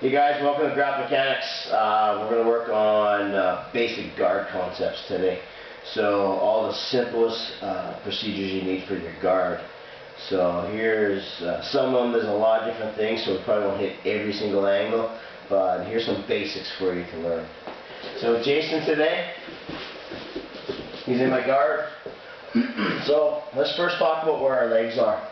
Hey guys, welcome to Graph Mechanics. We're going to work on basic guard concepts today. So all the simplest procedures you need for your guard. So here's some of them. There's a lot of different things, so we probably won't hit every single angle, but here's some basics for you to learn. So Jason today, he's in my guard. So let's first talk about where our legs are.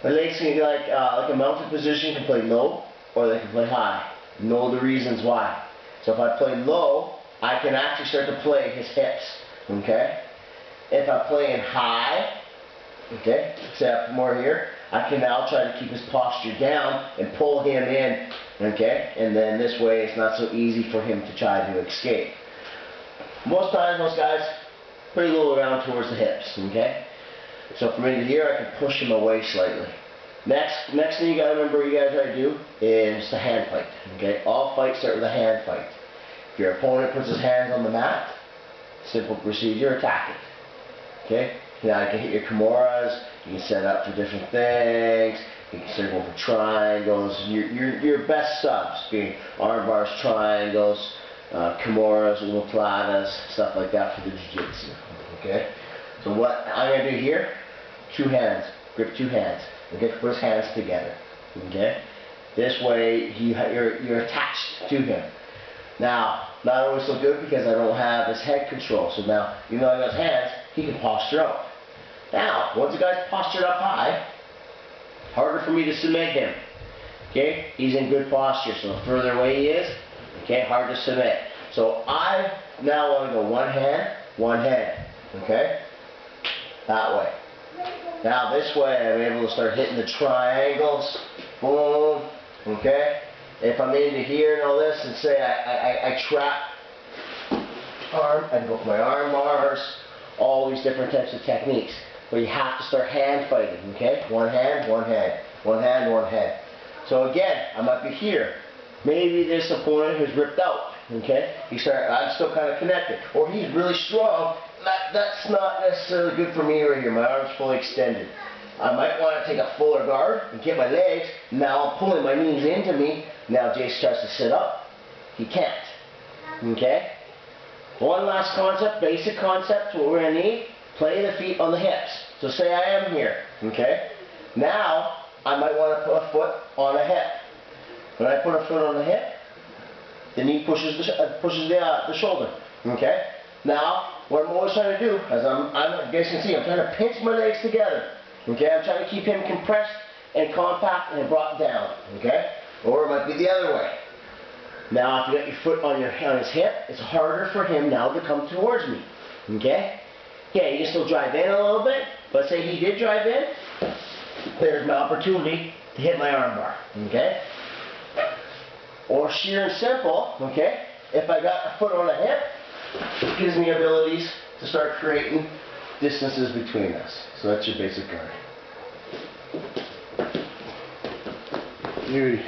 My legs can be like a mounted position, can play low or they can play high. Know the reasons why. So if I play low, I can actually start to play his hips. Okay? If I'm playing high, okay, except more here, I can now try to keep his posture down and pull him in. Okay? And then this way it's not so easy for him to try to escape. Most times, most guys, pretty low around towards the hips. Okay? So from into here, I can push him away slightly. Next thing you gotta remember, you guys try to do is the hand fight. Okay, all fights start with a hand fight. If your opponent puts his hands on the mat, simple procedure, attack it. Okay, now you can hit your Kimuras. You can set up for different things. You can start going for triangles. Your best subs being arm bars, triangles, Kimuras, omoplatas, stuff like that for the jiu-jitsu. Okay, so what I'm gonna do here, two hands, grip two hands. Okay, put his hands together. Okay, this way you're attached to him. Now, not always so good because I don't have his head control. So now, even though I got his hands, he can posture up. Now, once the guy's postured up high, harder for me to submit him. Okay, he's in good posture. So the further away he is, okay, hard to submit. So I now want to go one hand, one head. Okay, that way. Now this way I'm able to start hitting the triangles. Boom. Okay? If I'm into here and all this, and say I trap arm, I can go for my arm bars, all these different types of techniques. But you have to start hand fighting. Okay? One hand, one head. One hand, one head. So again, I might be here. Maybe this opponent who's ripped out. Okay? I'm still kind of connected. Or he's really strong. That's not necessarily good for me right here. My arm's fully extended. I might want to take a fuller guard and get my legs. Now I'm pulling my knees into me. Now Jason tries to sit up. He can't. Okay? One last concept, basic concept, what we're going to need. Play the feet on the hips. So say I am here. Okay? Now I might want to put a foot on a hip. When I put a foot on the hip, the knee pushes the shoulder. Okay? Now, what I'm always trying to do, as you guys can see, I'm trying to pinch my legs together. Okay, I'm trying to keep him compressed and compact and brought down. Okay, or it might be the other way. Now, if you got your foot on his hip, it's harder for him now to come towards me. Okay, yeah, you can still drive in a little bit, but say he did drive in, there's my opportunity to hit my arm bar. Okay, or sheer and simple. Okay, if I got a foot on a hip, it gives me abilities to start creating distances between us. So that's your basic guard. Beauty.